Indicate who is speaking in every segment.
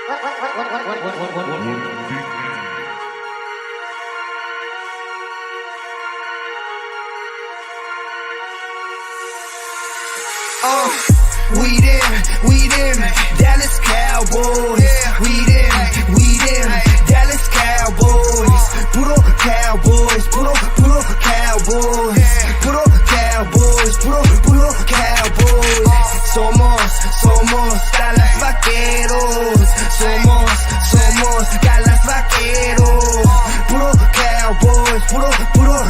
Speaker 1: We them, Dallas Cowboys. We them, Dallas Cowboys. Puro Cowboys, puro Cowboys. Puro Cowboys, puro Cowboys. Somos Dallas Vaqueros. Somos Dallas Vaqueros. Puro Cowboys, puro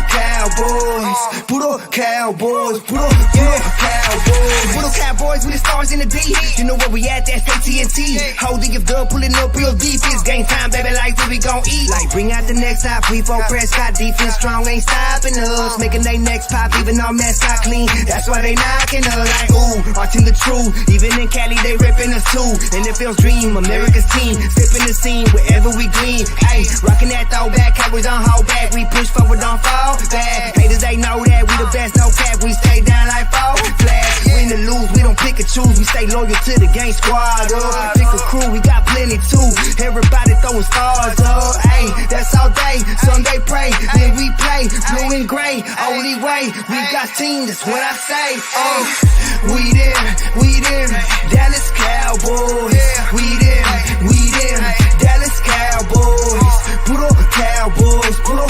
Speaker 1: Cowboys. Puro Cowboys, puro Cowboys. Puro Cowboys with the stars in the D. You know where we at, that's AT&T. Holding if dub, pulling up real deep. It's game time, baby, like we gon' eat. Like bring out the next top, pre-4 Prescott. Defense strong, ain't stopping us. Making they next pop, even our mascot clean. That's why they knocking us like, ooh, our team the truth. Even in Cali, they ripping us too. NFL's dream, America's team. Stepping the scene wherever we gleam. Hey, rocking that throwback, Cowboys on hold back. We push forward, don't fall back. Haters, they know that we the best, no cap. We stay down like fall flag. Win or lose, we don't pick and choose. We stay loyal to the gang squad. Pick a crew, we got plenty too. Everybody throwing stars up. Hey, that's all day. Sunday pray, then we play. Blue and gray, only way. We got team, that's what I say. We them, Dallas Cowboys. We them, Dallas Cowboys. Puro Cowboys, puro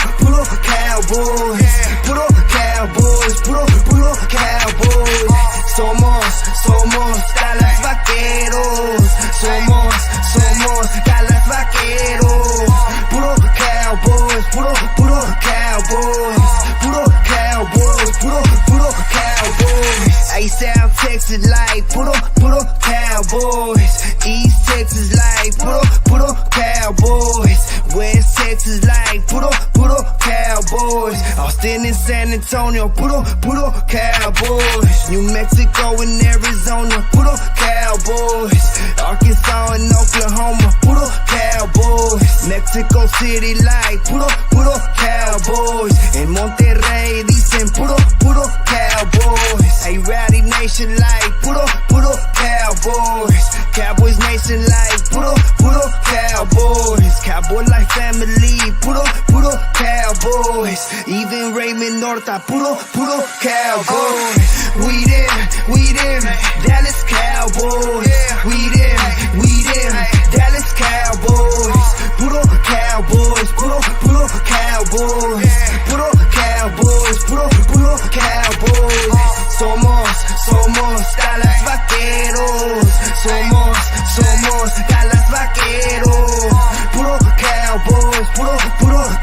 Speaker 1: Cowboys. Puro Cowboys, puro Cowboys. Somos Dallas Vaqueros. Somos Dallas Vaqueros. Puro Cowboys, puro Cowboys. Puro Cowboys, puro Cowboys. A-South Texas like puro Cowboys. East Texas like puro Cowboys. West Texas like puro Cowboys. Austin and San Antonio, puro Cowboys. New Mexico and Arizona, puro Cowboys. Arkansas and Oklahoma, puro Cowboys. Mexico City like puro Cowboys. En Monterrey dicen puro Cowboys. A Rowdy Nation like puro Cowboys. Cowboys Nation like puro Cowboys. Cowboy like family, puro Cowboys. Even Raymond Norta, puro Cowboys. We them, Dallas Cowboys. We them, Dallas Cowboys. Puro Cowboys, puro Cowboys. Puro Cowboys, puro Cowboys. Somos Dallas Vaqueros. Somos Dallas Vaqueros. Puro Cowboys, puro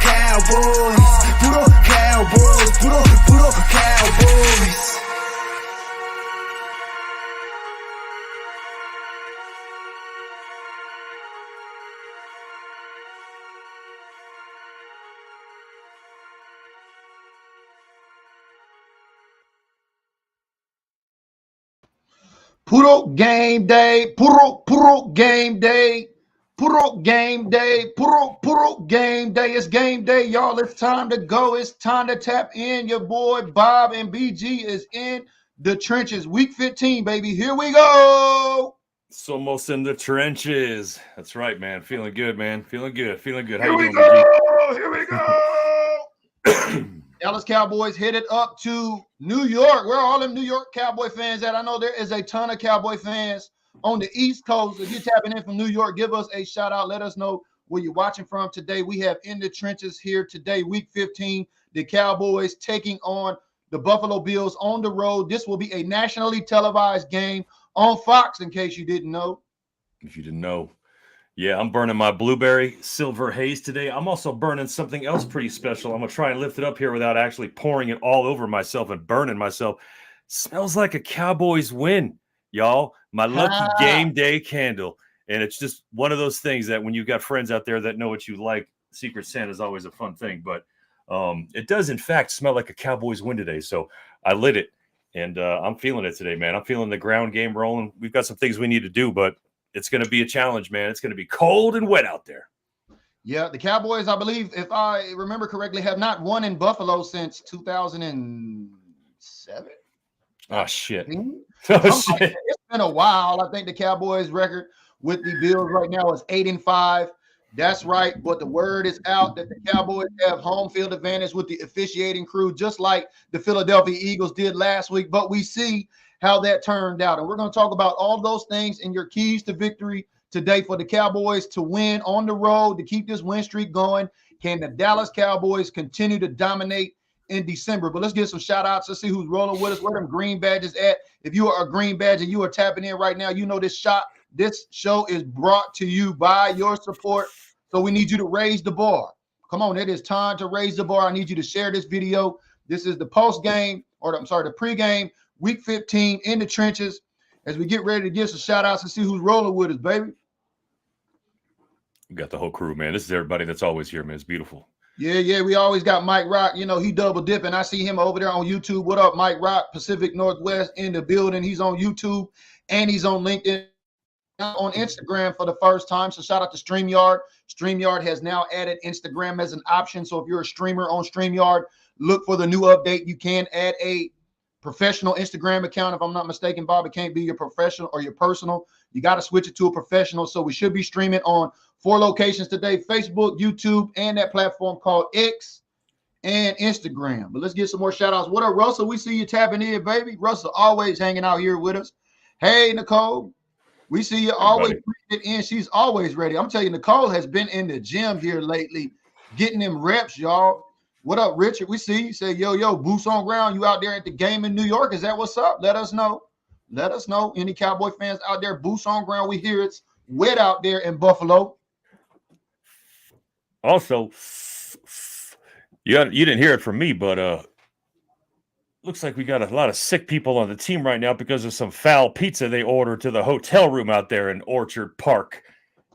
Speaker 1: Cowboys. Puro Cowboys, puro Cowboys.
Speaker 2: Puro game day, puro game day, puro game day, puro game day. It's game day, y'all. It's time to go. It's time to tap in. Your boy Bob and BG is in the trenches. Week 15, baby. Here we go.
Speaker 3: Somos in the trenches. That's right, man. Feeling good, man. Feeling good. How
Speaker 2: Here
Speaker 3: you
Speaker 2: we
Speaker 3: doing,
Speaker 2: go. Here we go. Dallas Cowboys headed up to New York. Where are all them New York Cowboy fans at? I know there is a ton of Cowboy fans on the East Coast. If you're tapping in from New York, give us a shout out. Let us know where you're watching from today. We have In the Trenches here today, week 15. The Cowboys taking on the Buffalo Bills on the road. This will be a nationally televised game on Fox, in case you didn't know.
Speaker 3: If you didn't know. Yeah, I'm burning my blueberry silver haze today. I'm also burning something else pretty special. I'm going to try and lift it up here without actually pouring it all over myself and burning myself. Smells like a Cowboys win, y'all. My lucky game day candle. And it's just one of those things that when you've got friends out there that know what you like, Secret Santa is always a fun thing. But it does, in fact, smell like a Cowboys win today. So I lit it, and I'm feeling it today, man. I'm feeling the ground game rolling. We've got some things we need to do, but it's going to be a challenge, man. It's going to be cold and wet out there.
Speaker 2: Yeah, the Cowboys, I believe, if I remember correctly, have not won in Buffalo since 2007.
Speaker 3: Oh, shit.
Speaker 2: It's been a while. I think the Cowboys record with the Bills right now. It's 8-5. That's right. But the word is out that the Cowboys have home field advantage with the officiating crew, just like the Philadelphia Eagles did last week. But we see how that turned out. And we're going to talk about all those things and your keys to victory today for the Cowboys to win on the road, to keep this win streak going. Can the Dallas Cowboys continue to dominate in December? But let's get some shout outs to see who's rolling with us. Where them green badges at? If you are a green badge and you are tapping in right now, you know this show is brought to you by your support. So we need you to raise the bar. Come on, it is time to raise the bar. I need you to share this video. This is the the pregame week 15 in the trenches as we get ready to give some shout outs and see who's rolling with us, baby.
Speaker 3: We got the whole crew, man. This is everybody that's always here, man. It's beautiful.
Speaker 2: Yeah. We always got Mike Rock. You know, he double dipping. I see him over there on YouTube. What up, Mike Rock, Pacific Northwest in the building. He's on YouTube and he's on LinkedIn, on Instagram for the first time. So shout out to StreamYard. StreamYard has now added Instagram as an option. So if you're a streamer on StreamYard, look for the new update. You can add a professional Instagram account. If I'm not mistaken, Bob, it can't be your professional or your personal. You got to switch it to a professional. So we should be streaming on 4 locations today: Facebook, YouTube, and that platform called X and Instagram. But let's get some more shout outs. What up, Russell? We see you tapping in, baby. Russell always hanging out here with us. Hey, Nicole. We see you always bring it in. She's always ready. I'm telling you, Nicole has been in the gym here lately, getting them reps, y'all. What up, Richard? We see you say, yo, boots on ground. You out there at the game in New York? Is that what's up? Let us know. Let us know. Any Cowboy fans out there, boots on ground. We hear it's wet out there in Buffalo.
Speaker 3: Also, you didn't hear it from me, but looks like we got a lot of sick people on the team right now because of some foul pizza they ordered to the hotel room out there in Orchard Park.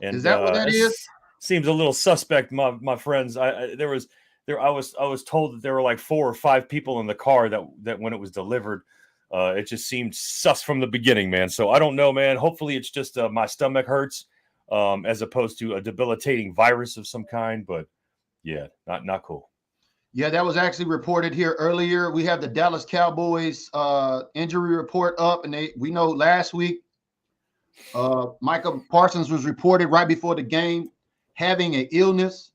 Speaker 3: And
Speaker 2: is that what that is?
Speaker 3: Seems a little suspect, my friends. I was told that there were like 4 or 5 people in the car that when it was delivered, it just seemed sus from the beginning, man. So I don't know, man. Hopefully it's just my stomach hurts, as opposed to a debilitating virus of some kind. But yeah, not cool.
Speaker 2: Yeah, that was actually reported here earlier. We have the Dallas Cowboys injury report up, and we know last week Micah Parsons was reported right before the game having an illness,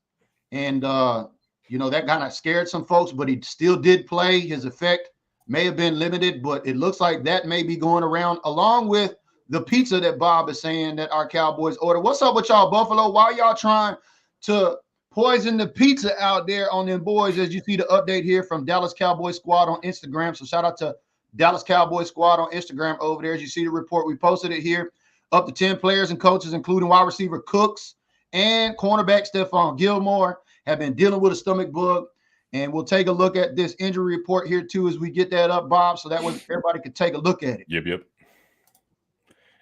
Speaker 2: and that kind of scared some folks, but he still did play. His effect may have been limited, but it looks like that may be going around along with the pizza that Bob is saying that our Cowboys order. What's up with y'all, Buffalo? Why y'all trying to poison the pizza out there on them boys? As you see the update here from Dallas Cowboys Squad on Instagram. So shout out to Dallas Cowboys Squad on Instagram over there. As you see the report, we posted it here. Up to 10 players and coaches, including wide receiver Cooks and cornerback Stephon Gilmore, have been dealing with a stomach bug. And we'll take a look at this injury report here too as we get that up, Bob, so that way everybody can take a look at it.
Speaker 3: Yep.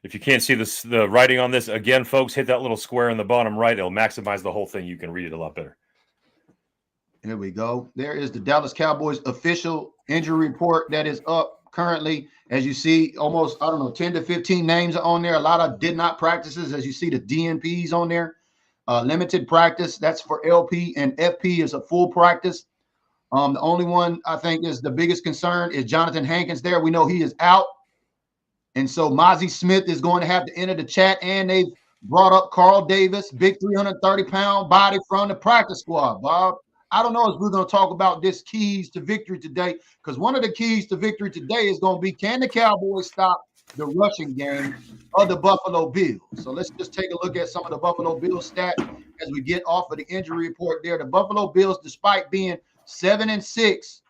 Speaker 3: If you can't see the writing on this, again, folks, hit that little square in the bottom right. It'll maximize the whole thing. You can read it a lot better.
Speaker 2: Here we go. There is the Dallas Cowboys official injury report that is up currently. As you see, almost, 10 to 15 names are on there. A lot of did not practices. As you see the DNPs on there. Limited practice. That's for LP, and FP is a full practice. The only one I think is the biggest concern is Jonathan Hankins there. We know he is out. And so Mozzie Smith is going to have to enter the chat, and they've brought up Carl Davis, big 330-pound body from the practice squad, Bob. I don't know if we're going to talk about this keys to victory today, because one of the keys to victory today is going to be, can the Cowboys stop the rushing game of the Buffalo Bills? So let's just take a look at some of the Buffalo Bills stats as we get off of the injury report there. The Buffalo Bills, despite being 7-6,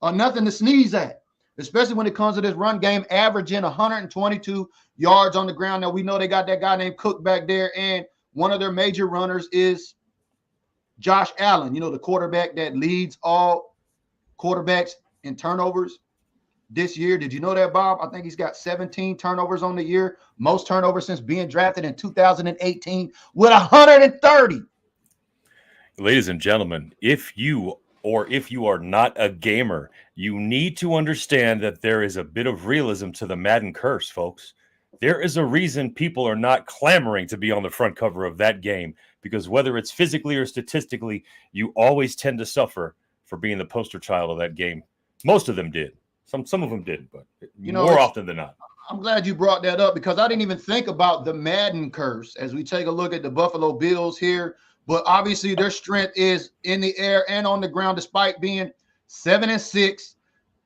Speaker 2: are nothing to sneeze at, especially when it comes to this run game, averaging 122 yards on the ground. Now, we know they got that guy named Cook back there, and one of their major runners is Josh Allen, the quarterback that leads all quarterbacks in turnovers this year. Did you know that, Bob? I think he's got 17 turnovers on the year, most turnovers since being drafted in 2018 with 130.
Speaker 3: Ladies and gentlemen, if you are not a gamer, you need to understand that there is a bit of realism to the Madden curse, folks. There is a reason people are not clamoring to be on the front cover of that game, because whether it's physically or statistically, you always tend to suffer for being the poster child of that game. Most of them did. Some of them didn't, but more often than not.
Speaker 2: I'm glad you brought that up because I didn't even think about the Madden curse as we take a look at the Buffalo Bills here. But obviously, their strength is in the air and on the ground, despite being 7-6,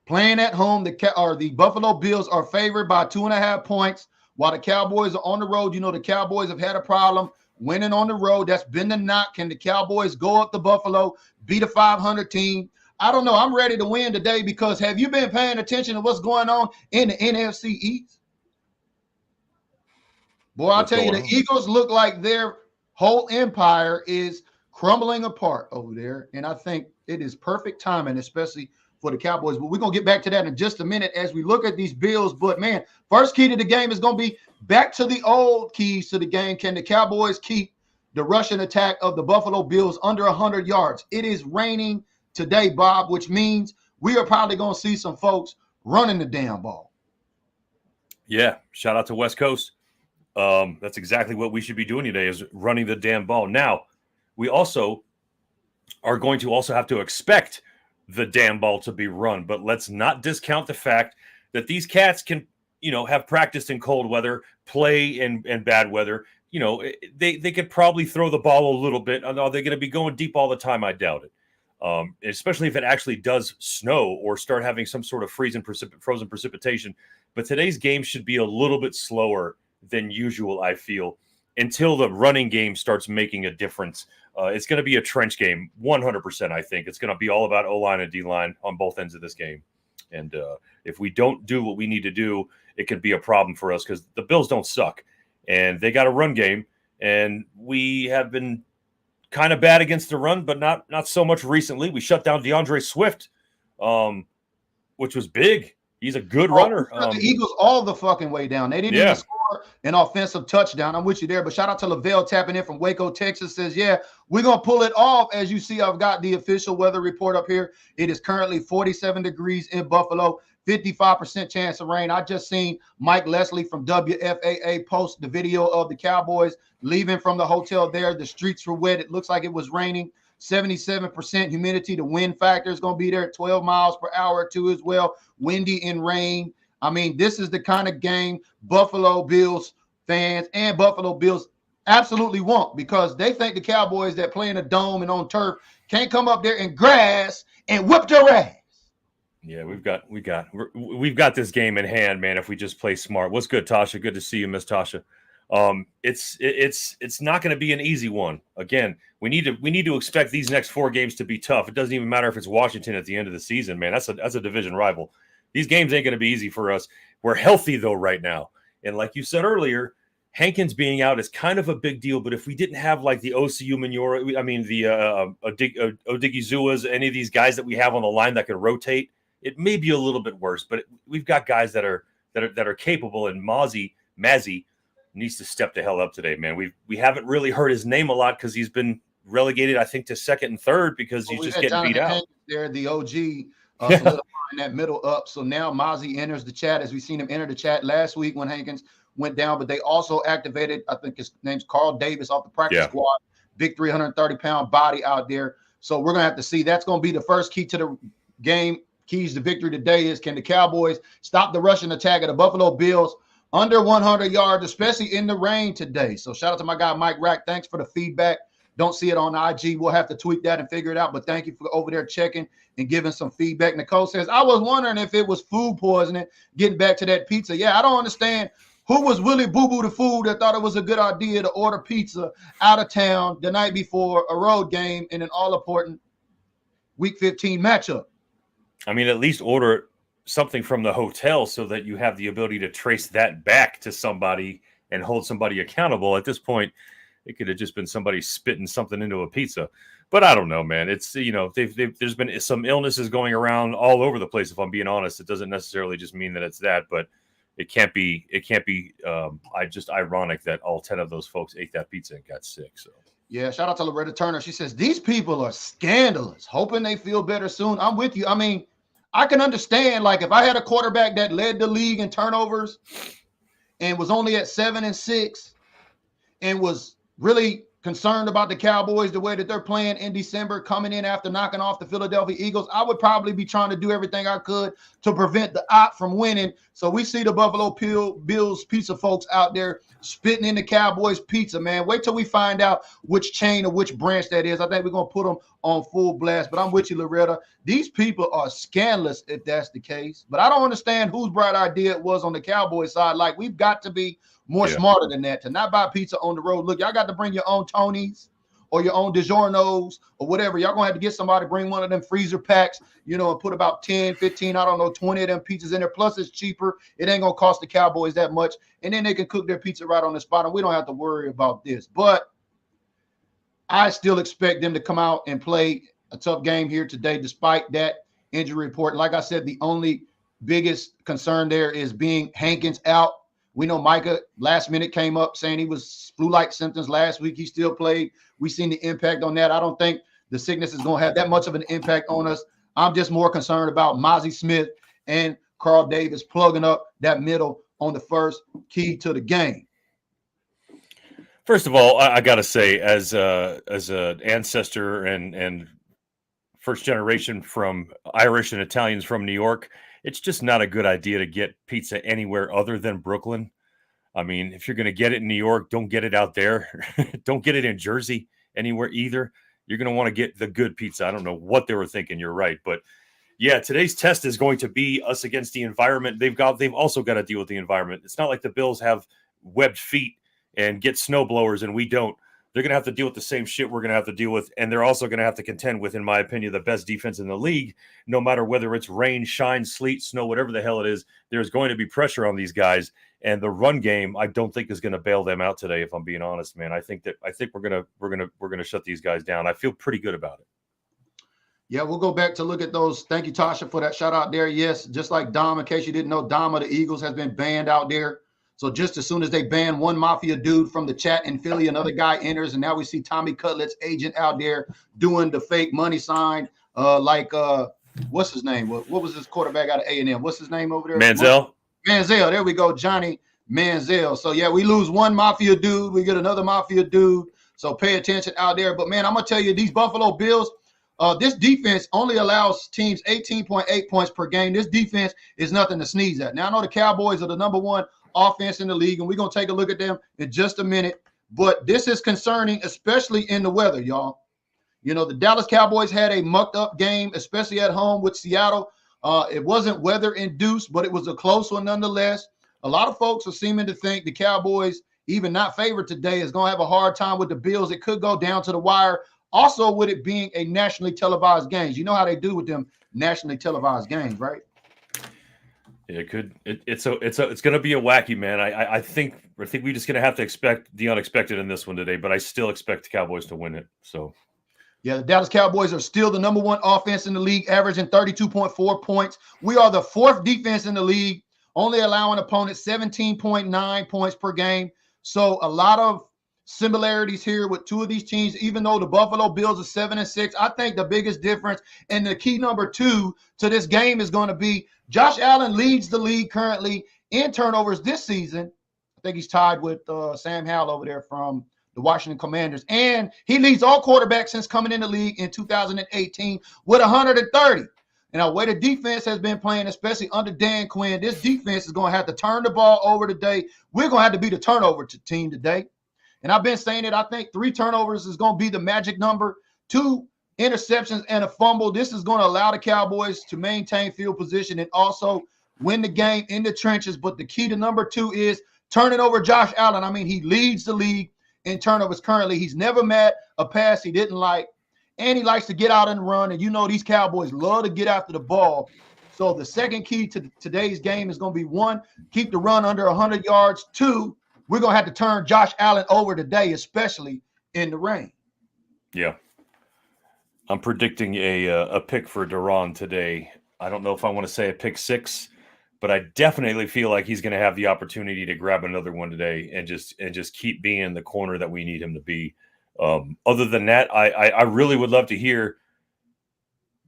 Speaker 2: playing at home. The Buffalo Bills are favored by 2.5 points, while the Cowboys are on the road. You know, the Cowboys have had a problem winning on the road. That's been the knock. Can the Cowboys go up to Buffalo, beat a 500 team? I don't know. I'm ready to win today because have you been paying attention to what's going on in the NFC East? Boy, I'll tell you, the Eagles look like their whole empire is crumbling apart over there. And I think it is perfect timing, especially for the Cowboys. But we're going to get back to that in just a minute as we look at these Bills. But, man, first key to the game is going to be back to the old keys to the game. Can the Cowboys keep the rushing attack of the Buffalo Bills under 100 yards? It is raining today, Bob, which means we are probably going to see some folks running the damn ball.
Speaker 3: Yeah, shout out to West Coast. That's exactly what we should be doing today is running the damn ball. Now, we also are going to also have to expect the damn ball to be run, but let's not discount the fact that these cats can, have practiced in cold weather, play in bad weather. They could probably throw the ball a little bit. Are they going to be going deep all the time? I doubt it. Especially if it actually does snow or start having some sort of frozen precipitation. But today's game should be a little bit slower than usual, I feel, until the running game starts making a difference. It's going to be a trench game, 100%, I think. It's going to be all about O-line and D-line on both ends of this game. And if we don't do what we need to do, it could be a problem for us because the Bills don't suck. And they got a run game, and we have been kind of bad against the run, but not so much recently. We shut down DeAndre Swift, which was big. He's a good runner.
Speaker 2: The Eagles all the fucking way down. They didn't even score an offensive touchdown. I'm with you there. But shout out to Lavelle tapping in from Waco, Texas. Says, yeah, we're going to pull it off. As you see, I've got the official weather report up here. It is currently 47 degrees in Buffalo, 55% chance of rain. I just seen Mike Leslie from WFAA post the video of the Cowboys leaving from the hotel there. The streets were wet. It looks like it was raining. 77% humidity. The wind factor is going to be there at 12 miles per hour too as well. Windy and rain. I mean, this is the kind of game Buffalo Bills fans and Buffalo Bills absolutely want because they think the Cowboys that play in a dome and on turf can't come up there in grass and whip their ass.
Speaker 3: Yeah, we've got this game in hand, man. If we just play smart. What's good, Tasha? Good to see you, Miss Tasha. It's not going to be an easy one. Again, we need to expect these next 4 games to be tough. It doesn't even matter if it's Washington at the end of the season, man. That's a division rival. These games ain't going to be easy for us. We're healthy though right now, and like you said earlier, Hankins being out is kind of a big deal. But if we didn't have like the OCU Manura, I mean the Odighizuwas, any of these guys that we have on the line that can rotate, it may be a little bit worse. But we've got guys that are capable, and Mazzy needs to step the hell up today, man. We haven't really heard his name a lot because he's been relegated, I think, to second and third because he's just getting beat out.
Speaker 2: There, the OG solidifying that middle up. So now Mazzy enters the chat as we've seen him enter the chat last week when Hankins went down. But they also activated, I think his name's Carl Davis off the practice squad, big 330-pound body out there. So we're gonna have to see. That's gonna be the first key to the game. Keys to victory today is can the Cowboys stop the rushing attack of the Buffalo Bills under 100 yards, especially in the rain today. So shout out to my guy, Mike Rack. Thanks for the feedback. Don't see it on IG. We'll have to tweak that and figure it out. But thank you for over there checking and giving some feedback. Nicole says, I was wondering if it was food poisoning, getting back to that pizza. Yeah, I don't understand who was Willie Boo-Boo the fool that thought it was a good idea to order pizza out of town the night before a road game in an all-important Week 15 matchup.
Speaker 3: I mean, at least order something from the hotel so that you have the ability to trace that back to somebody and hold somebody accountable. At this point, it could have just been somebody spitting something into a pizza. But I don't know, man. It's, there's been some illnesses going around all over the place. If I'm being honest, it doesn't necessarily just mean that it's that, but it can't be just ironic that all 10 of those folks ate that pizza and got sick. So
Speaker 2: yeah, shout out to Loretta Turner. She says, these people are scandalous, hoping they feel better soon. I'm with you. I mean, I can understand, like, if I had a quarterback that led the league in turnovers and was only at 7-6 and was really concerned about the Cowboys, the way that they're playing in December, coming in after knocking off the Philadelphia Eagles, I would probably be trying to do everything I could to prevent the op from winning. So we see the Buffalo Bills pizza folks out there spitting in the Cowboys pizza, man. Wait till we find out which chain or which branch that is. I think we're going to put them on full blast. But I'm with you, Loretta. These people are scandalous if that's the case. But I don't understand whose bright idea it was on the Cowboys side. Like, we've got to be more smarter than that to not buy pizza on the road. Look, y'all got to bring your own Tony's or your own DiGiorno's or whatever. Y'all gonna have to get somebody to bring one of them freezer packs, you know, and put about 10, 15, I don't know, 20 of them pizzas in there. Plus it's cheaper. It ain't gonna cost the Cowboys that much. And then they can cook their pizza right on the spot and we don't have to worry about this. But I still expect them to come out and play a tough game here today, despite that injury report. Like I said, the only biggest concern there is being Hankins out. We know Micah last minute came up saying he was flu-like symptoms last week. He still played. We've seen the impact on that. I don't think the sickness is going to have that much of an impact on us. I'm just more concerned about Mozzie Smith and Carl Davis plugging up that middle on the first key to the game.
Speaker 3: First of all, I got to say, as an ancestor and first generation from Irish and Italians from New York, it's just not a good idea to get pizza anywhere other than Brooklyn. I mean, if you're going to get it in New York, don't get it out there. Don't get it in Jersey anywhere either. You're going to want to get the good pizza. I don't know what they were thinking. You're right. But yeah, today's test is going to be us against the environment. They've also got to deal with the environment. It's not like the Bills have webbed feet and get snow blowers and we don't. They're going to have to deal with the same shit we're going to have to deal with. And they're also going to have to contend with, in my opinion, the best defense in the league. No matter whether it's rain, shine, sleet, snow, whatever the hell it is, there's going to be pressure on these guys. And the run game, I don't think is going to bail them out today. If I'm being honest, man, I think we're going to shut these guys down. I feel pretty good about it.
Speaker 2: Yeah, we'll go back to look at those. Thank you, Tasha, for that shout out there. Yes, just like Dom, in case you didn't know, Dom of the Eagles has been banned out there. So just as soon as they ban one Mafia dude from the chat in Philly, another guy enters, and now we see Tommy Cutlet's agent out there doing the fake money sign, what's his name? What was his quarterback out of A&M? What's his name over there?
Speaker 3: Manziel.
Speaker 2: There we go, Johnny Manziel. So, yeah, we lose one Mafia dude. We get another Mafia dude. So pay attention out there. But, man, I'm going to tell you, these Buffalo Bills, this defense only allows teams 18.8 points per game. This defense is nothing to sneeze at. Now, I know the Cowboys are the number one offense in the league, and we're going to take a look at them in just a minute. But this is concerning, especially in the weather, y'all. You know, the Dallas Cowboys had a mucked-up game, especially at home with Seattle. It wasn't weather-induced, but it was a close one nonetheless. A lot of folks are seeming to think the Cowboys, even not favored today, is going to have a hard time with the Bills. It could go down to the wire. Also, with it being a nationally televised game. You know how they do with them nationally televised games, right?
Speaker 3: It could. It's going to be a wacky, man. I think we're just going to have to expect the unexpected in this one today. But I still expect the Cowboys to win it. So,
Speaker 2: yeah, the Dallas Cowboys are still the number one offense in the league, averaging 32.4 points. We are the fourth defense in the league, only allowing opponents 17.9 points per game. So a lot of similarities here with two of these teams. Even though the Buffalo Bills are 7-6, I think the biggest difference and the key number two to this game is going to be Josh Allen leads the league currently in turnovers this season. I think he's tied with Sam Howell over there from the Washington Commanders. And he leads all quarterbacks since coming in the league in 2018 with 130. And the way the defense has been playing, especially under Dan Quinn, this defense is going to have to turn the ball over today. We're going to have to be the turnover team today. And I've been saying it. I think 3 turnovers is going to be the magic number. 2 interceptions and a fumble. This is going to allow the Cowboys to maintain field position and also win the game in the trenches. But the key to number 2 is turning over Josh Allen. I mean, he leads the league in turnovers currently. He's never met a pass he didn't like, and he likes to get out and run. And you know these Cowboys love to get after the ball. So the second key to today's game is going to be 1, keep the run under 100 yards. 2, we're going to have to turn Josh Allen over today, especially in the rain.
Speaker 3: Yeah. I'm predicting a pick for Duran today. I don't know if I want to say a pick 6, but I definitely feel like he's going to have the opportunity to grab another one today and just keep being the corner that we need him to be. Other than that, I really would love to hear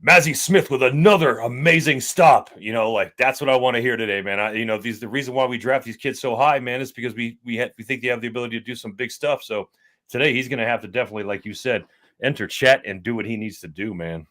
Speaker 3: Mozzie Smith with another amazing stop. You know, like that's what I want to hear today, man. The reason why we draft these kids so high, man, is because we think they have the ability to do some big stuff. So today he's going to have to definitely, like you said, enter chat and do what he needs to do, man.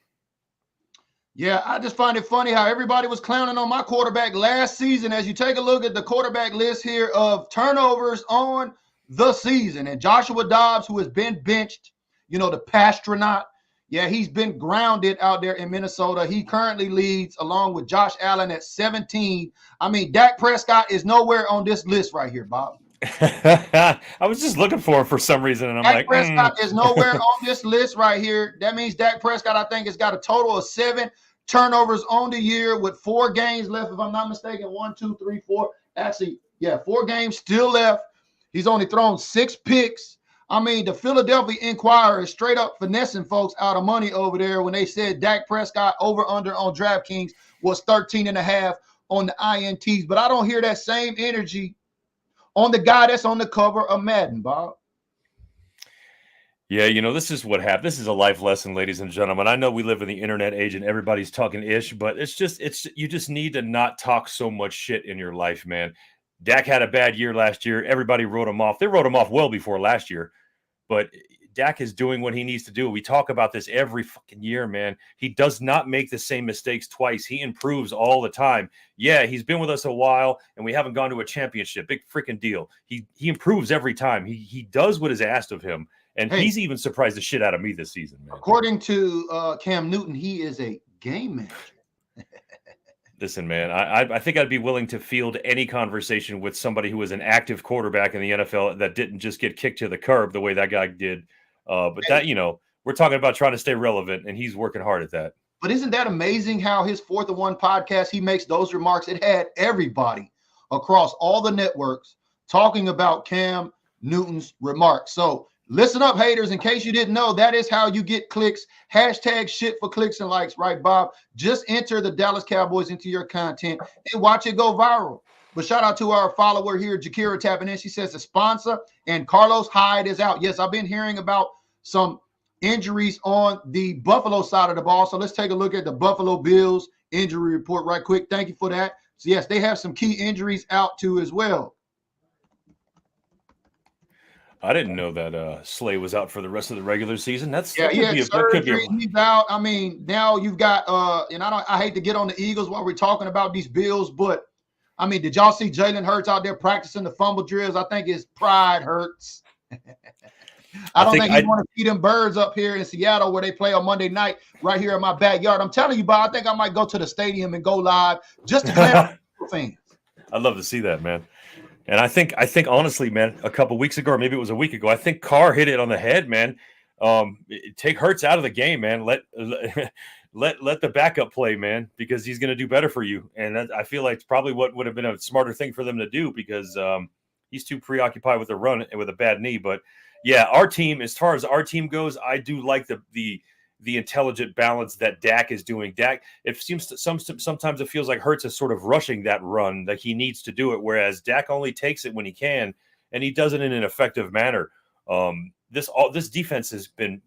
Speaker 2: Yeah, I just find it funny how everybody was clowning on my quarterback last season. As you take a look at the quarterback list here of turnovers on the season, and Joshua Dobbs, who has been benched, the Pastronaut, yeah, he's been grounded out there in Minnesota. He currently leads along with Josh Allen at 17. I mean, Dak Prescott is nowhere on this list right here, Bob.
Speaker 3: I was just looking for him for some reason, and I'm
Speaker 2: Dak Prescott is nowhere on this list right here. That means Dak Prescott, I think, has got a total of 7 turnovers on the year with 4 games left, if I'm not mistaken. 1, 2, 3, 4. Actually, yeah, 4 games still left. He's only thrown 6 picks. I mean, the Philadelphia Inquirer is straight up finessing folks out of money over there when they said Dak Prescott over-under on DraftKings was 13.5 on the INTs. But I don't hear that same energy on the guy that's on the cover of Madden, Bob.
Speaker 3: Yeah, this is what happened. This is a life lesson, ladies and gentlemen. I know we live in the internet age and everybody's talking ish, but you just need to not talk so much shit in your life, man. Dak had a bad year last year. Everybody wrote him off. They wrote him off well before last year, but Dak is doing what he needs to do. We talk about this every fucking year, man. He does not make the same mistakes twice. He improves all the time. Yeah, he's been with us a while, and we haven't gone to a championship. Big freaking deal. He improves every time. He does what is asked of him, and he's even surprised the shit out of me this season, man.
Speaker 2: According to Cam Newton, he is a game manager.
Speaker 3: Listen, man, I think I'd be willing to field any conversation with somebody who was an active quarterback in the NFL that didn't just get kicked to the curb the way that guy did. But that, we're talking about trying to stay relevant, and he's working hard at that.
Speaker 2: But isn't that amazing how his 4th and 1 podcast, he makes those remarks? It had everybody across all the networks talking about Cam Newton's remarks. So listen up, haters. In case you didn't know, that is how you get clicks. Hashtag shit for clicks and likes, right, Bob? Just enter the Dallas Cowboys into your content and watch it go viral. But shout out to our follower here, Jakira tapping in. She says the sponsor and Carlos Hyde is out. Yes, I've been hearing about some injuries on the Buffalo side of the ball. So let's take a look at the Buffalo Bills injury report right quick. Thank you for that. So yes, they have some key injuries out too as well.
Speaker 3: I didn't know that Slay was out for the rest of the regular season. He's
Speaker 2: out. I mean, now you've got and I hate to get on the Eagles while we're talking about these Bills, but I mean, did y'all see Jalen Hurts out there practicing the fumble drills? I think his pride hurts. I don't think he want to feed them birds up here in Seattle where they play on Monday night right here in my backyard. I'm telling you, Bob, I think I might go to the stadium and go live just to play with fans.
Speaker 3: I'd love to see that, man. And I think honestly, man, a couple weeks ago, or maybe it was a week ago, I think Carr hit it on the head, man. Take Hurts out of the game, man. Let the backup play, man, because he's going to do better for you. And I feel like it's probably what would have been a smarter thing for them to do because he's too preoccupied with the run and with a bad knee. But yeah, our team, as far as our team goes, I do like the intelligent balance that Dak is doing. Dak, it seems to sometimes it feels like Hurts is sort of rushing that run, that he needs to do it, whereas Dak only takes it when he can, and he does it in an effective manner. This defense has been,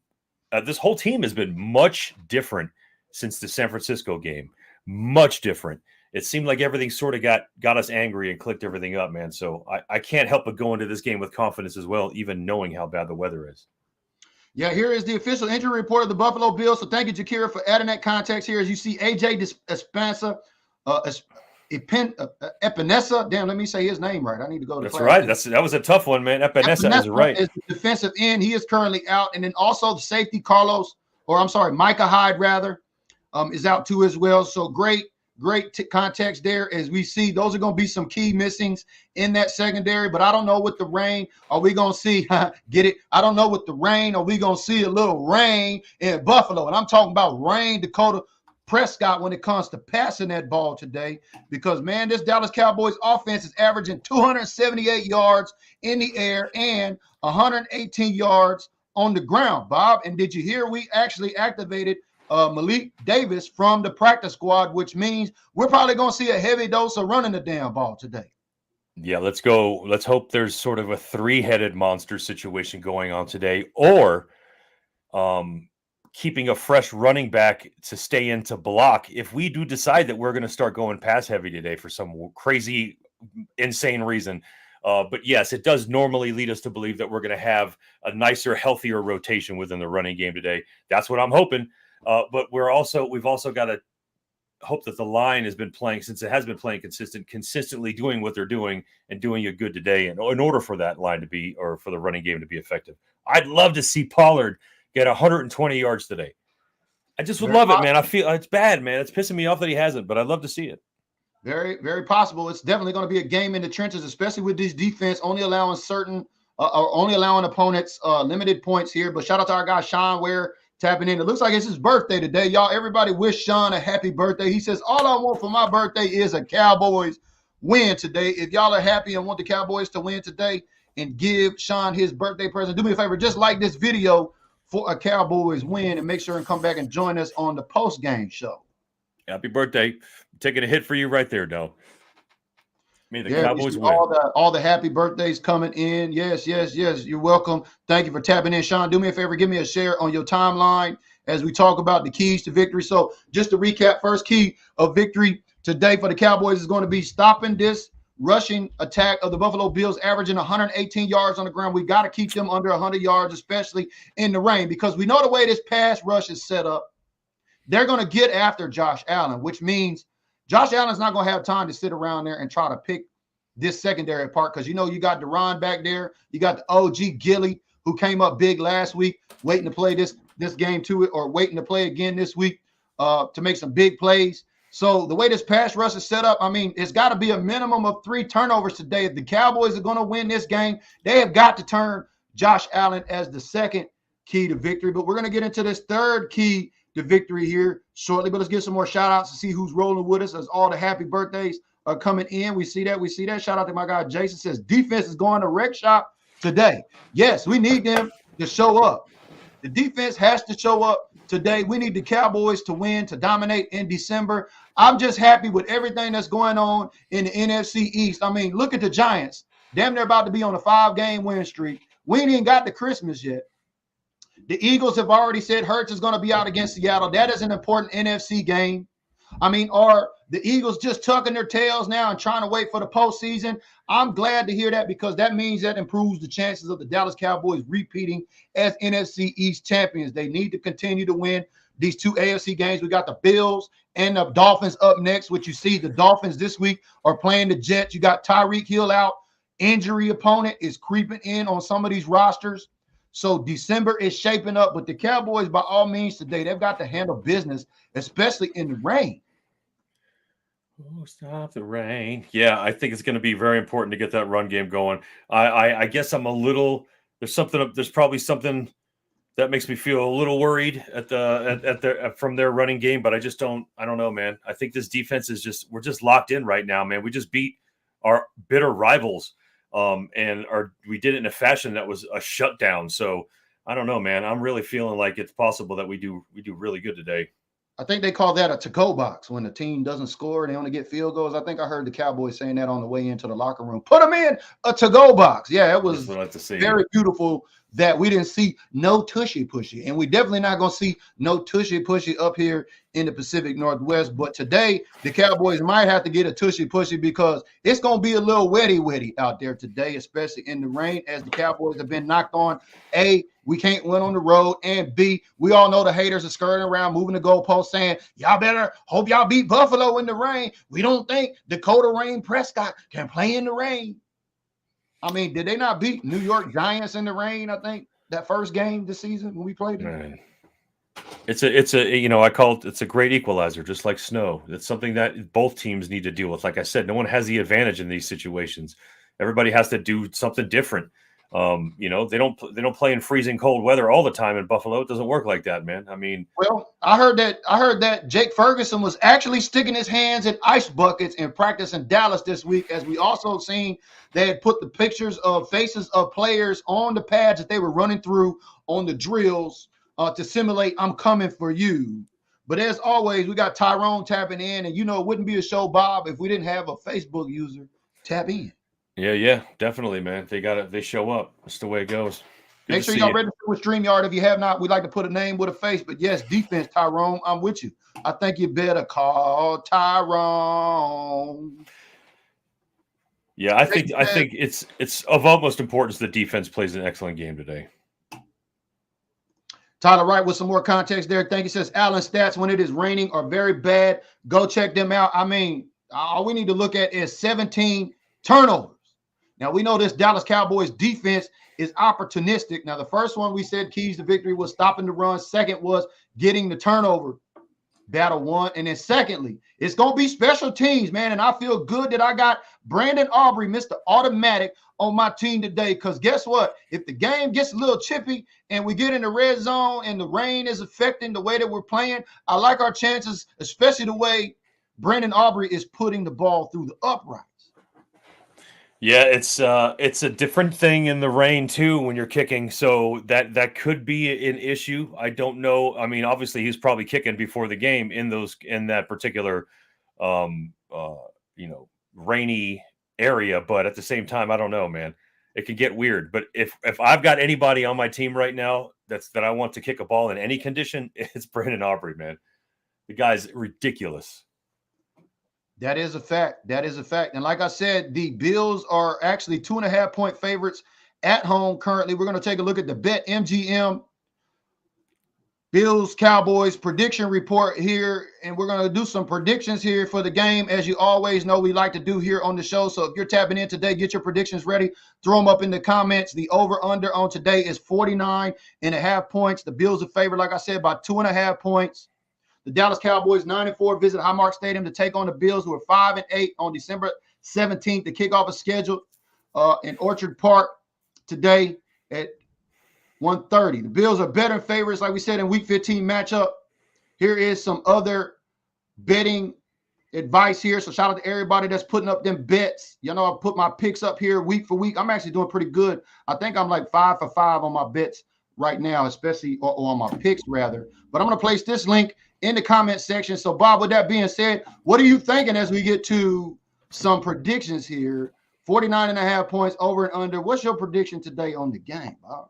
Speaker 3: this whole team has been much different since the San Francisco game. Much different. It seemed like everything sort of got us angry and clicked everything up, man. So I can't help but go into this game with confidence as well, even knowing how bad the weather is.
Speaker 2: Yeah, here is the official injury report of the Buffalo Bills. So thank you, Jakira, for adding that context here. As you see, AJ Espanza, Epinesa. Damn, let me say his name right. I need to go to
Speaker 3: That's right. That was a tough one, man. Epinesa is right.
Speaker 2: Is the defensive end. He is currently out. And then also the safety, Micah Hyde, rather, is out too as well. So great context there. As we see, those are going to be some key missings in that secondary. But I don't know with the rain, are we going to see, get it? I don't know with the rain, are we going to see a little rain in Buffalo? And I'm talking about rain, Dakota Prescott, when it comes to passing that ball today. Because, man, this Dallas Cowboys offense is averaging 278 yards in the air and 118 yards on the ground, Bob. And did you hear we actually activated Malik Davis from the practice squad, which means we're probably going to see a heavy dose of running the damn ball today.
Speaker 3: Yeah, let's go. Let's hope there's sort of a 3-headed monster situation going on today, or keeping a fresh running back to stay in to block. If we do decide that we're going to start going pass heavy today for some crazy, insane reason, But yes, it does normally lead us to believe that we're going to have a nicer, healthier rotation within the running game today. That's what I'm hoping. But we've also got to hope that the line has been playing, since it has been playing consistently doing what they're doing and doing it good today. And in order for that line to be, or for the running game to be effective, I'd love to see Pollard get 120 yards today. I just would love it, man. I feel it's bad, man. It's pissing me off that he hasn't, but I'd love to see it.
Speaker 2: Very, very possible. It's definitely going to be a game in the trenches, especially with this defense only allowing opponents limited points here. But shout out to our guy Sean Ware tapping in. It looks like it's his birthday today, y'all. Everybody wish Sean a happy birthday. He says, all I want for my birthday is a Cowboys win today. If y'all are happy and want the Cowboys to win today and give Sean his birthday present, do me a favor, just like this video for a Cowboys win and make sure and come back and join us on the post-game show.
Speaker 3: Happy birthday. Taking a hit for you right there, Del. May the Cowboys win.
Speaker 2: All the happy birthdays coming in. Yes. You're welcome. Thank you for tapping in. Sean, do me a favor. Give me a share on your timeline as we talk about the keys to victory. So just to recap, first key of victory today for the Cowboys is going to be stopping this rushing attack of the Buffalo Bills, averaging 118 yards on the ground. We got to keep them under 100 yards, especially in the rain, because we know the way this pass rush is set up. They're going to get after Josh Allen, which means Josh Allen's not going to have time to sit around there and try to pick this secondary apart, because you got Deron back there. You got the OG Gilly, who came up big last week, waiting to play this game to it, or waiting to play again this week to make some big plays. So the way this pass rush is set up, I mean, it's got to be a minimum of 3 turnovers today. If the Cowboys are going to win this game, they have got to turn Josh Allen as the second key to victory. But we're going to get into this third key to victory here shortly. But let's get some more shout outs to see who's rolling with us as all the happy birthdays are coming in. We see that. Shout out to my guy Jason. Says defense is going to wreck shop today. Yes, we need them to show up. The defense has to show up today. We need the Cowboys to win, to dominate in December. I'm just happy with everything that's going on in the NFC East. I mean, look at the Giants. Damn, they're about to be on a 5-game win streak. We ain't even got to Christmas yet. The Eagles have already said Hurts is going to be out against Seattle. That is an important NFC game. I mean, are the Eagles just tucking their tails now and trying to wait for the postseason? I'm glad to hear that, because that means that improves the chances of the Dallas Cowboys repeating as NFC East champions. They need to continue to win these 2 AFC games. We got the Bills and the Dolphins up next, which you see the Dolphins this week are playing the Jets. You got Tyreek Hill out. Injury opponent is creeping in on some of these rosters. So December is shaping up, but the Cowboys, by all means today, they've got to handle business, especially in the rain.
Speaker 3: Oh, stop the rain. Yeah, I think it's going to be very important to get that run game going. I guess I'm a little, there's probably something that makes me feel a little worried from their running game, but I don't know, man. I think this defense is we're just locked in right now, man. We just beat our bitter rivals. We did it in a fashion that was a shutdown. So I don't know, man. I'm really feeling like it's possible that we do really good today.
Speaker 2: I think they call that a to-go box when the team doesn't score and they only get field goals. I think I heard the Cowboys saying that on the way into the locker room. Put them in a to-go box. Yeah, it was very beautiful that we didn't see no tushy-pushy. And we definitely not going to see no tushy-pushy up here in the Pacific Northwest. But today, the Cowboys might have to get a tushy-pushy, because it's going to be a little wetty out there today, especially in the rain, as the Cowboys have been knocked on. A, we can't win on the road. And B, we all know the haters are skirting around, moving the goalposts, saying, y'all better hope y'all beat Buffalo in the rain. We don't think Dakota Rain Prescott can play in the rain. I mean, did they not beat New York Giants in the rain? I think that first game this season when we played them.
Speaker 3: It's I call it, it's a great equalizer, just like snow. It's something that both teams need to deal with. Like I said, no one has the advantage in these situations. Everybody has to do something different. They don't play in freezing cold weather all the time in Buffalo. It doesn't work like that, man. I mean,
Speaker 2: well, I heard that Jake Ferguson was actually sticking his hands in ice buckets in practice in Dallas this week, as we also seen they had put the faces of players on the pads that they were running through on the drills to simulate "I'm coming for you." But as always, we got Tyrone tapping in, and it wouldn't be a show, Bob, if we didn't have a Facebook user tap in.
Speaker 3: Yeah, definitely, man. They show up. That's the way it goes.
Speaker 2: Make sure y'all register with StreamYard. If you have not, we'd like to put a name with a face. But yes, defense, Tyrone, I'm with you. I think you better call Tyrone.
Speaker 3: Yeah, I think it's of utmost importance the defense plays an excellent game today.
Speaker 2: Tyler Wright with some more context there. Thank you. Says Allen stats when it is raining are very bad. Go check them out. I mean, all we need to look at is 17 turnovers. Now, we know this Dallas Cowboys defense is opportunistic. Now, the first one we said keys to victory was stopping the run. Second was getting the turnover battle won. And then secondly, it's going to be special teams, man. And I feel good that I got Brandon Aubrey, Mr. Automatic, on my team today. Because guess what? If the game gets a little chippy and we get in the red zone and the rain is affecting the way that we're playing, I like our chances, especially the way Brandon Aubrey is putting the ball through the uprights.
Speaker 3: Yeah, it's a different thing in the rain too when you're kicking, so that could be an issue. I don't know. I mean, obviously he's probably kicking before the game in that particular rainy area, but at the same time, I don't know, man. It could get weird. But if I've got anybody on my team right now that I want to kick a ball in any condition, it's Brandon Aubrey, man. The guy's ridiculous.
Speaker 2: That is a fact. That is a fact. And like I said, the Bills are actually 2.5-point favorites at home currently. We're going to take a look at the BetMGM Bills Cowboys prediction report here. And we're going to do some predictions here for the game. As you always know, we like to do here on the show. So if you're tapping in today, get your predictions ready. Throw them up in the comments. The over-under on today is 49.5 points. The Bills are favored, like I said, by 2.5 points. The Dallas Cowboys 9-4 visit Highmark Stadium to take on the Bills, who are 5-8 on December 17th. The kickoff is scheduled in Orchard Park today at 1:30. The Bills are better favorites, like we said, in Week 15 matchup. Here is some other betting advice here. So shout out to everybody that's putting up them bets. You know, I put my picks up here week for week. I'm actually doing pretty good. I think I'm like 5 for 5 on my bets right now, especially or on my picks rather. But I'm going to place this link in the comment section. So, Bob, with that being said, what are you thinking as we get to some predictions here? 49.5 points over and under. What's your prediction today on the game, Bob?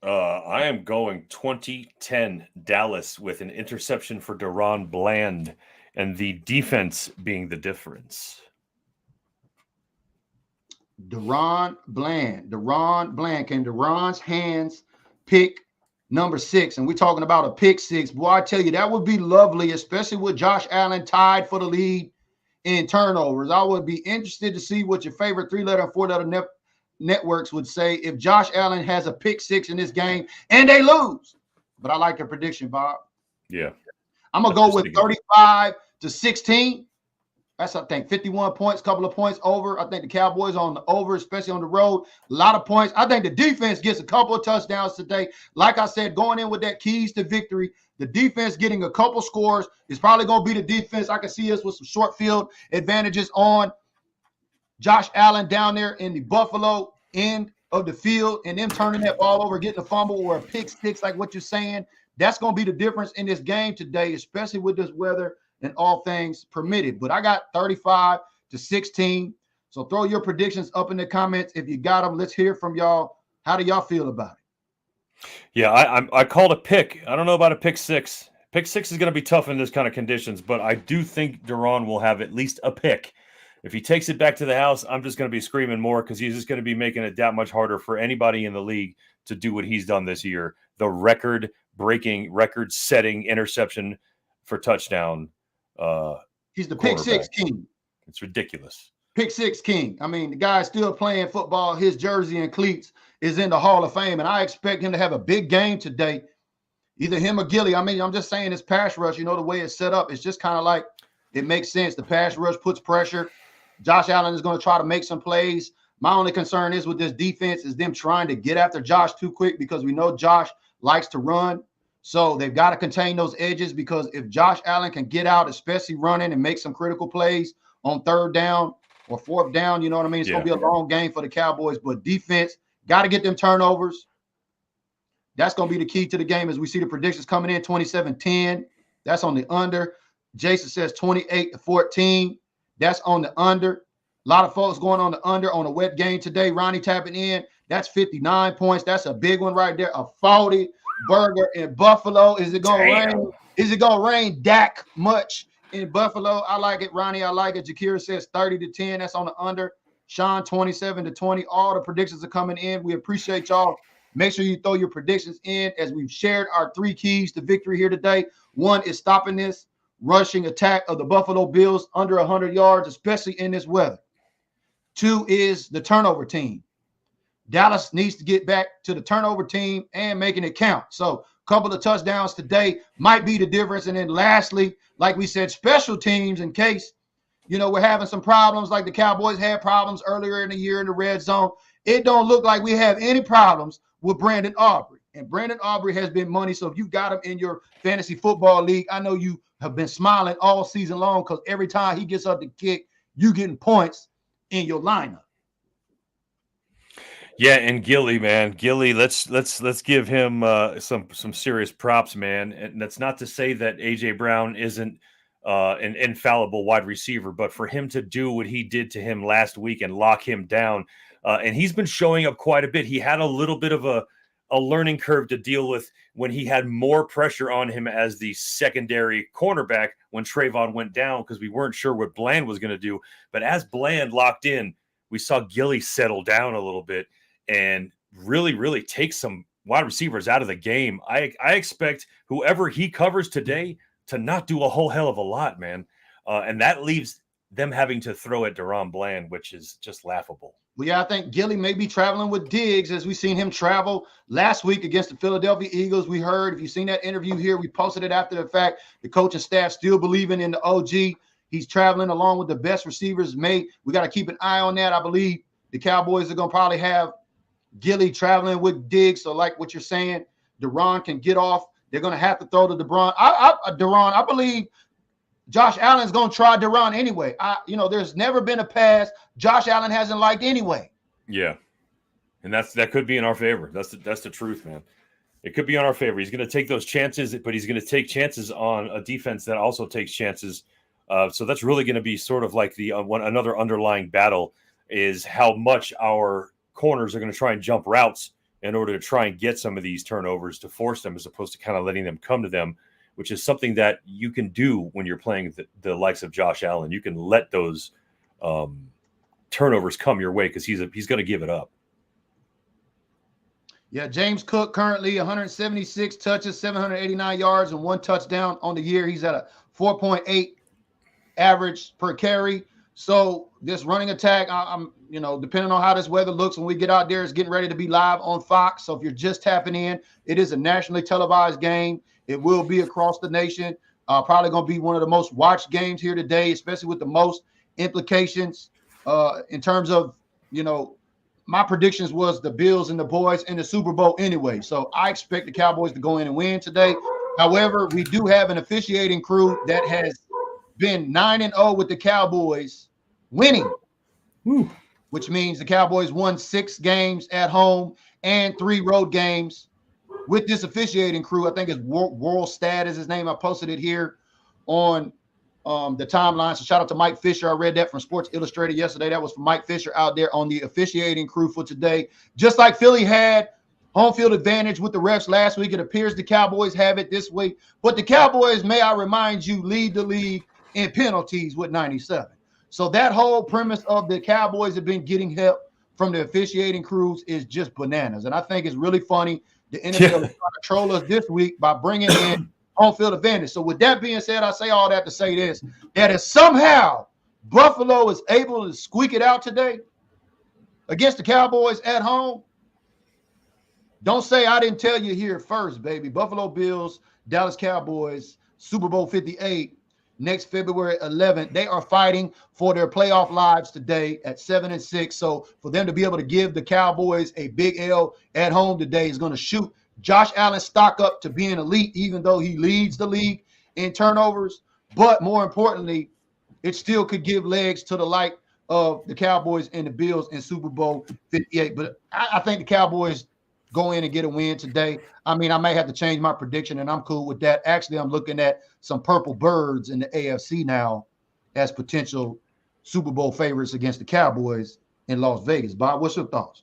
Speaker 3: I am going 20-10 Dallas with an interception for Deron Bland and the defense being the difference.
Speaker 2: Deron Bland. Can Deron's hands pick number 6? And we're talking about a pick 6. Boy, I tell you, that would be lovely, especially with Josh Allen tied for the lead in turnovers. I would be interested to see what your favorite 3-letter and 4-letter networks would say if Josh Allen has a pick 6 in this game and they lose. But I like your prediction, Bob.
Speaker 3: Yeah.
Speaker 2: I'm going to go with 35-16. That's, I think, 51 points, couple of points over. I think the Cowboys on the over, especially on the road, a lot of points. I think the defense gets a couple of touchdowns today. Like I said, going in with that keys to victory, the defense getting a couple scores is probably going to be the defense. I can see us with some short field advantages on Josh Allen down there in the Buffalo end of the field and them turning that ball over, getting a fumble or a pick 6, like what you're saying. That's going to be the difference in this game today, especially with this weather and all things permitted. But I got 35-16. So throw your predictions up in the comments if you got them. Let's hear from y'all. How do y'all feel about it?
Speaker 3: Yeah, I called a pick. I don't know about a pick 6. Pick 6 is going to be tough in this kind of conditions, but I do think Deron will have at least a pick. If he takes it back to the house, I'm just going to be screaming more because he's just going to be making it that much harder for anybody in the league to do what he's done this year. The record-breaking, record-setting interception for touchdown.
Speaker 2: He's the pick 6 king.
Speaker 3: It's ridiculous.
Speaker 2: Pick 6 king. I mean, the guy's still playing football. His jersey and cleats is in the Hall of Fame, and I expect him to have a big game today. Either him or Gilly. I mean, I'm just saying his pass rush, you know, the way it's set up, it's just kind of like it makes sense. The pass rush puts pressure. Josh Allen is going to try to make some plays. My only concern is with this defense is them trying to get after Josh too quick because we know Josh likes to run. So they've got to contain those edges because if Josh Allen can get out, especially running and make some critical plays on 3rd down or 4th down, you know what I mean? It's going to be a long game for the Cowboys, but defense got to get them turnovers. That's going to be the key to the game as we see the predictions coming in 27-10. That's on the under. Jason says 28-14. That's on the under. A lot of folks going on the under on a wet game today. Ronnie tapping in. That's 59 points. That's a big one right there. A 40 burger in Buffalo. Is it going to rain? Is it going to rain Dak much in Buffalo? I like it, Ronnie. I like it. Jakira says 30-10. That's on the under. Sean 27-20. All the predictions are coming in. We appreciate y'all. Make sure you throw your predictions in as we've shared our 3 keys to victory here today. 1 is stopping this rushing attack of the Buffalo Bills under 100 yards, especially in this weather. 2 is the turnover team. Dallas needs to get back to the turnover team and making it count. So a couple of touchdowns today might be the difference. And then lastly, like we said, special teams in case, we're having some problems like the Cowboys had problems earlier in the year in the red zone. It don't look like we have any problems with Brandon Aubrey. And Brandon Aubrey has been money. So if you've got him in your fantasy football league, I know you have been smiling all season long because every time he gets up to kick, you getting points in your lineup.
Speaker 3: Yeah, and Gilly, man, let's give him some serious props, man. And that's not to say that AJ Brown isn't an infallible wide receiver, but for him to do what he did to him last week and lock him down, and he's been showing up quite a bit. He had a little bit of a learning curve to deal with when he had more pressure on him as the secondary cornerback when Trayvon went down because we weren't sure what Bland was going to do. But as Bland locked in, we saw Gilly settle down a little bit and really take some wide receivers out of the game. I expect whoever he covers today to not do a whole hell of a lot, man. And that leaves them having to throw at DaRon Bland, which is just laughable.
Speaker 2: Well, yeah, I think Gilly may be traveling with Diggs as we've seen him travel last week against the Philadelphia Eagles. We heard, if you've seen that interview here, we posted it after the fact. The coaching staff still believing in the OG. He's traveling along with the best receivers made. We got to keep an eye on that. I believe the Cowboys are going to probably have Gilly traveling with Diggs. So like what you're saying, DaRon can get off. They're going to have to throw to DaRon. I believe Josh Allen's going to try DaRon anyway. There's never been a pass Josh Allen hasn't liked anyway.
Speaker 3: Yeah. And that could be in our favor. That's the truth, man. It could be in our favor. He's going to take those chances, but he's going to take chances on a defense that also takes chances. So that's really going to be sort of like the another underlying battle is how much our corners are going to try and jump routes in order to try and get some of these turnovers to force them as opposed to kind of letting them come to them, which is something that you can do when you're playing the likes of Josh Allen. You can let those turnovers come your way because he's going to give it up.
Speaker 2: Yeah, James Cook currently 176 touches, 789 yards, and 1 touchdown on the year. He's at a 4.8 average per carry. So this running attack, I'm depending on how this weather looks when we get out there, it's getting ready to be live on Fox. So if you're just tapping in, it is a nationally televised game. It will be across the nation. Probably going to be one of the most watched games here today, especially with the most implications in terms of, my predictions was the Bills and the boys in the Super Bowl anyway. So I expect the Cowboys to go in and win today. However, we do have an officiating crew that has been 9-0 with the Cowboys winning, which means the Cowboys won 6 games at home and 3 road games with this officiating crew. I think it's World Stat is his name. I posted it here on the timeline. So shout out to Mike Fisher. I read that from Sports Illustrated yesterday. That was from Mike Fisher out there on the officiating crew for today. Just like Philly had home field advantage with the refs last week, it appears the Cowboys have it this week. But the Cowboys, may I remind you, lead the league in penalties with 97. So that whole premise of the Cowboys have been getting help from the officiating crews is just bananas. And I think it's really funny. The NFL is trying to troll us this week by bringing in home field advantage. So with that being said, I say all that to say this, that if somehow Buffalo is able to squeak it out today against the Cowboys at home, don't say I didn't tell you here first, baby. Buffalo Bills, Dallas Cowboys, Super Bowl 58, next February 11th. They are fighting for their playoff lives today at 7-6. So for them to be able to give the Cowboys a big L at home today is going to shoot Josh Allen's stock up to being elite, even though he leads the league in turnovers. But more importantly, it still could give legs to the like of the Cowboys and the Bills in Super Bowl 58. But I think the Cowboys go in and get a win today. I mean, I may have to change my prediction, and I'm cool with that. Actually, I'm looking at some purple birds in the AFC now as potential Super Bowl favorites against the Cowboys in Las Vegas. Bob, what's your thoughts?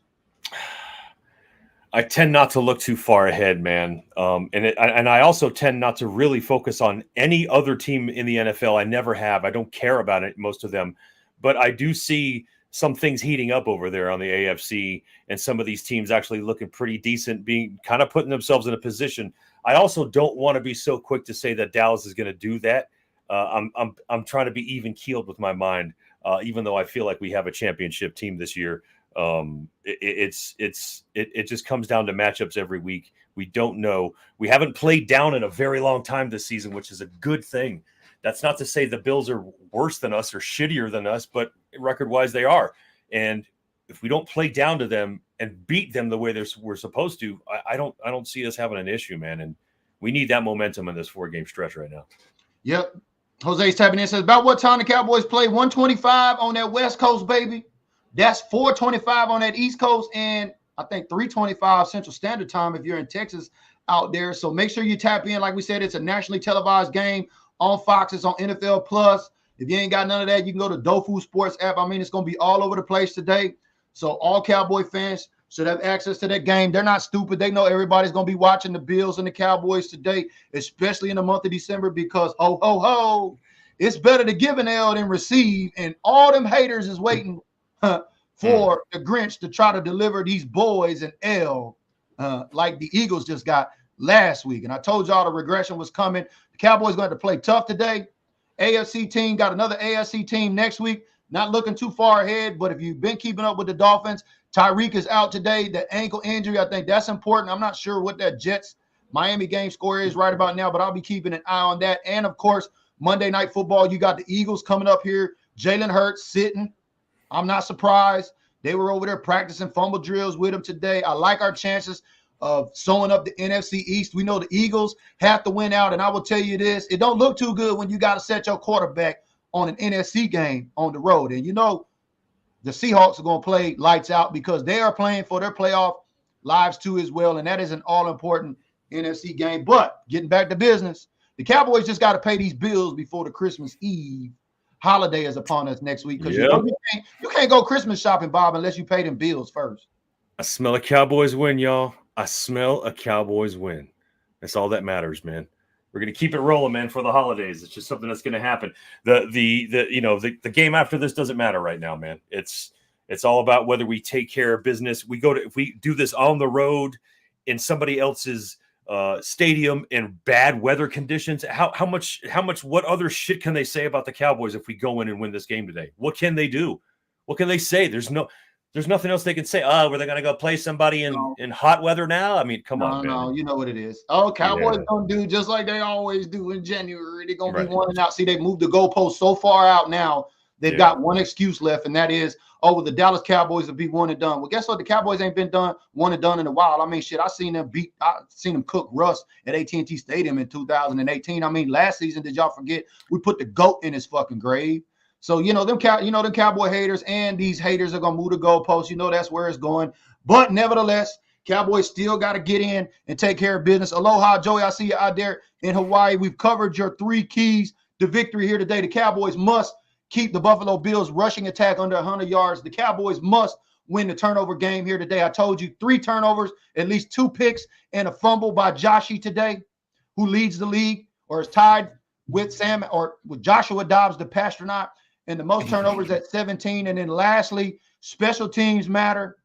Speaker 3: I tend not to look too far ahead, man. And I also tend not to really focus on any other team in the NFL. I never have. I don't care about it, most of them. But I do see some things heating up over there on the AFC, and some of these teams actually looking pretty decent, being kind of putting themselves in a position. I also don't want to be so quick to say that Dallas is going to do that. I'm trying to be even keeled with my mind, even though I feel like we have a championship team this year. It just comes down to matchups every week. We don't know. We haven't played down in a very long time this season, which is a good thing. That's not to say the Bills are worse than us or shittier than us, but record-wise they are. And if we don't play down to them and beat them the way we're supposed to, I don't see us having an issue, man. And we need that momentum in this 4-game stretch right now.
Speaker 2: Yep. Jose's typing in, says, about what time the Cowboys play? 125 on that West Coast, baby. That's 425 on that East Coast, and I think 325 Central Standard Time if you're in Texas out there. So make sure you tap in. Like we said, it's a nationally televised game on Fox. It's on NFL Plus. If you ain't got none of that, you can go to Dofu Sports app. I mean, it's going to be all over the place today. So all Cowboy fans should have access to that game. They're not stupid. They know everybody's going to be watching the Bills and the Cowboys today, especially in the month of December, because ho, ho, ho, it's better to give an L than receive. And all them haters is waiting for the Grinch to try to deliver these boys an L like the Eagles just got last week. And I told y'all the regression was coming. The Cowboys going to play tough today. AFC team got another AFC team next week. Not looking too far ahead, but if you've been keeping up with the Dolphins, Tyreek is out today. The ankle injury, I think that's important. I'm not sure what that Jets-Miami game score is right about now, but I'll be keeping an eye on that. And, of course, Monday Night Football, you got the Eagles coming up here. Jalen Hurts sitting. I'm not surprised. They were over there practicing fumble drills with him today. I like our chances of sewing up the NFC East. We know the Eagles have to win out, and I will tell you this, it don't look too good when you got to set your quarterback on an NFC game on the road. And you know the Seahawks are going to play lights out because they are playing for their playoff lives too as well, and that is an all-important NFC game. But getting back to business, the Cowboys just got to pay these bills before the Christmas Eve holiday is upon us next week, because you can't go Christmas shopping, Bob, unless you pay them bills first.
Speaker 3: I smell a Cowboys win, y'all. I smell a Cowboys win. That's all that matters, man. We're going to keep it rolling, man, for the holidays. It's just something that's going to happen. The game after this doesn't matter right now, man. It's all about whether we take care of business. If we do this on the road in somebody else's stadium in bad weather conditions, how much what other shit can they say about the Cowboys if we go in and win this game today? What can they do? What can they say? There's nothing else they can say. Oh, were they going to go play somebody in hot weather now? I mean, come on, man.
Speaker 2: No, you know what it is. Oh, Cowboys going to do just like they always do in January. They're going to be one and out. See, they moved the goalpost so far out now. They've got one excuse left, and that is, the Dallas Cowboys will be one and done. Well, guess what? The Cowboys ain't been one and done in a while. I mean, shit, I seen them cook Russ at AT&T Stadium in 2018. I mean, last season, did y'all forget? We put the GOAT in his fucking grave. So, them Cowboy haters and these haters are going to move the goalposts. That's where it's going. But nevertheless, Cowboys still got to get in and take care of business. Aloha, Joey, I see you out there in Hawaii. We've covered your 3 keys to victory here today. The Cowboys must keep the Buffalo Bills rushing attack under 100 yards. The Cowboys must win the turnover game here today. I told you 3 turnovers, at least 2 picks, and a fumble by Joshie today, who leads the league or is tied with with Joshua Dobbs, the Pastronaut, and the most turnovers at 17. And then lastly, special teams matter.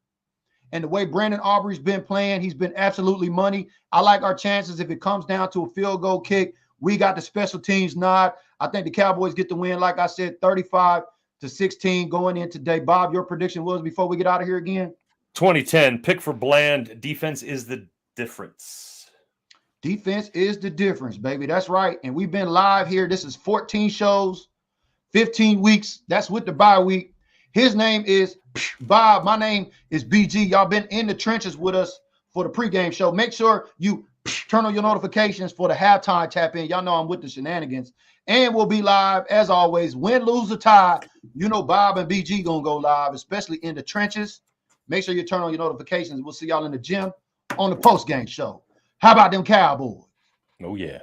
Speaker 2: And the way Brandon Aubrey's been playing, he's been absolutely money. I like our chances if it comes down to a field goal kick. We got the special teams nod. I think the Cowboys get the win, like I said, 35-16 going in today. Bob, your prediction was before we get out of here again?
Speaker 3: 2010, pick for Bland. Defense is the difference.
Speaker 2: Defense is the difference, baby. That's right. And we've been live here. This is 14 shows, 15 weeks. That's with the bye week. His name is Bob. My name is BG. Y'all been in the trenches with us for the pregame show. Make sure you turn on your notifications for the halftime tap in. Y'all know I'm with the shenanigans. And we'll be live, as always, win, lose, or tie. Bob and BG going to go live, especially in the trenches. Make sure you turn on your notifications. We'll see y'all in the gym on the post-game show. How about them Cowboys?
Speaker 3: Oh, yeah.